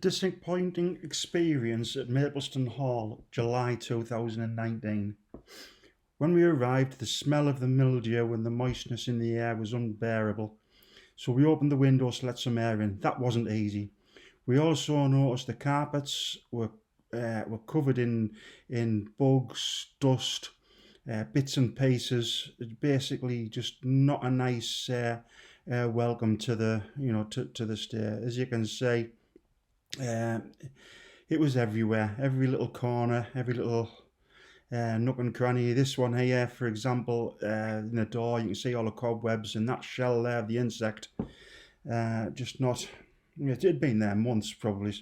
disappointing experience at Maplestone Hall, July 2019. When we arrived, the smell of the mildew and the moistness in the air was unbearable, so we opened the windows to let some air in. That wasn't easy. We also noticed the carpets were covered in bugs, dust, bits and pieces. It's basically just not a nice welcome to the to the stay. As you can see, it was everywhere, every little corner, every little nook and cranny. This one here, for example, in the door, you can see all the cobwebs, and that shell there, the insect, just not. It had been there months probably.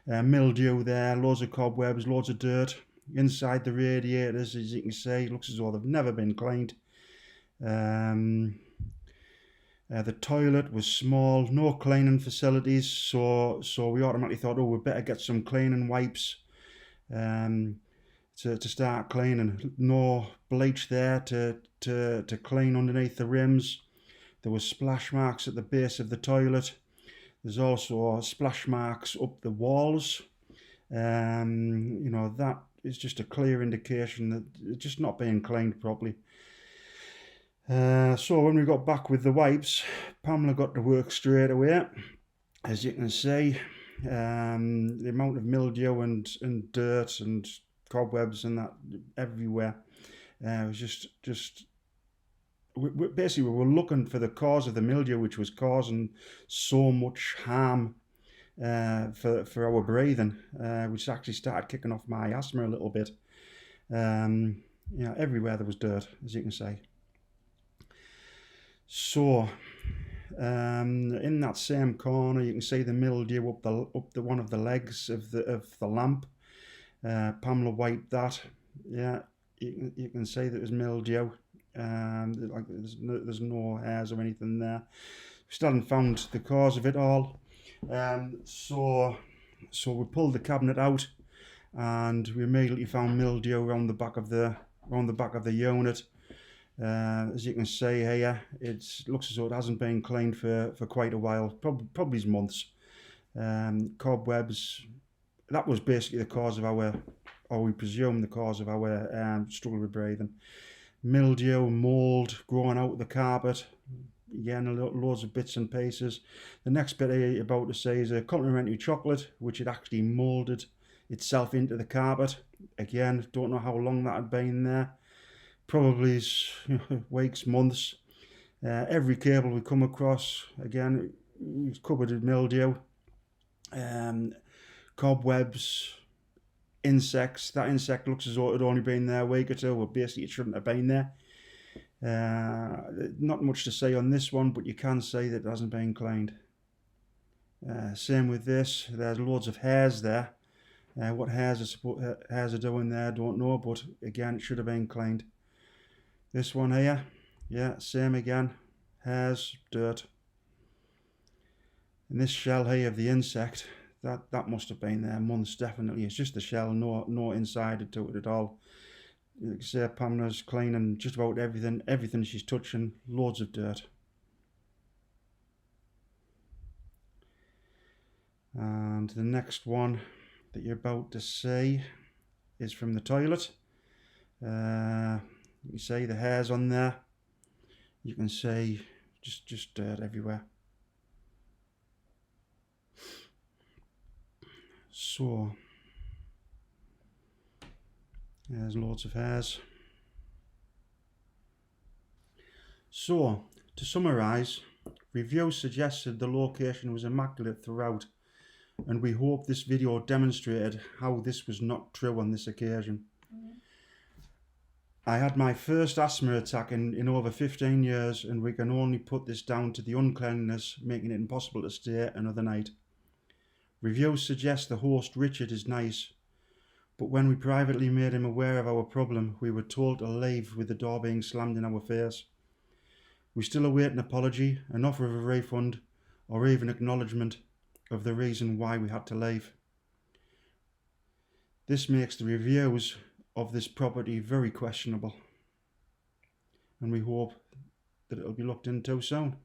Mildew there, loads of cobwebs, loads of dirt inside the radiators. As you can see, it looks as though they've never been cleaned. The toilet was small, no cleaning facilities, so we automatically thought, oh, we better get some cleaning wipes to start cleaning. No bleach there to clean underneath the rims. There were splash marks at the base of the toilet. There's also splash marks up the walls. That is just a clear indication that it's just not being cleaned properly. So when we got back with the wipes, Pamela got to work straight away. As you can see, the amount of mildew and dirt and cobwebs and that everywhere was just basically we were looking for the cause of the mildew, which was causing so much harm for our breathing, which actually started kicking off my asthma a little bit. Everywhere there was dirt, as you can see. So in that same corner, you can see the mildew up the one of the legs of the lamp. Pamela wiped that. Yeah, you can see that there's mildew. Like there's no hairs or anything there. We still haven't found the cause of it all. So we pulled the cabinet out, and we immediately found mildew around the back of the unit. As you can see here, it looks as though it hasn't been cleaned for quite a while, probably months. Cobwebs. That was basically the cause of we presume the cause of our struggle with breathing. Mildew, mould growing out of the carpet. Again, loads of bits and pieces. The next bit you're about to see is a complimentary chocolate, which had actually moulded itself into the carpet. Again, don't know how long that had been there. Probably weeks, months. Every cable we come across, again, it's covered with mildew. Cobwebs, insects. That insect looks as though it had only been there a week or two, but basically it shouldn't have been there. Not much to say on this one, but you can say that it hasn't been cleaned. Same with this. There's loads of hairs there. What hairs are doing there, I don't know, but again, it should have been cleaned. This one here, yeah, same again. Hairs, dirt. And this shell here of the insect, that must have been there months, definitely. It's just the shell, no inside to it at all. You can see Pamela's cleaning just about everything she's touching, loads of dirt. And the next one that you're about to see is from the toilet. You see the hairs on there. You can see just dirt everywhere. So there's loads of hairs. So to summarise, reviews suggested the location was immaculate throughout, and we hope this video demonstrated how this was not true on this occasion. I had my first asthma attack in over 15 years, and we can only put this down to the uncleanliness, making it impossible to stay another night. Reviews suggest the host Richard is nice, but when we privately made him aware of our problem, we were told to leave with the door being slammed in our face. We still await an apology, an offer of a refund, or even acknowledgement of the reason why we had to leave. This makes the reviews of this property very questionable, and we hope that it will be looked into soon.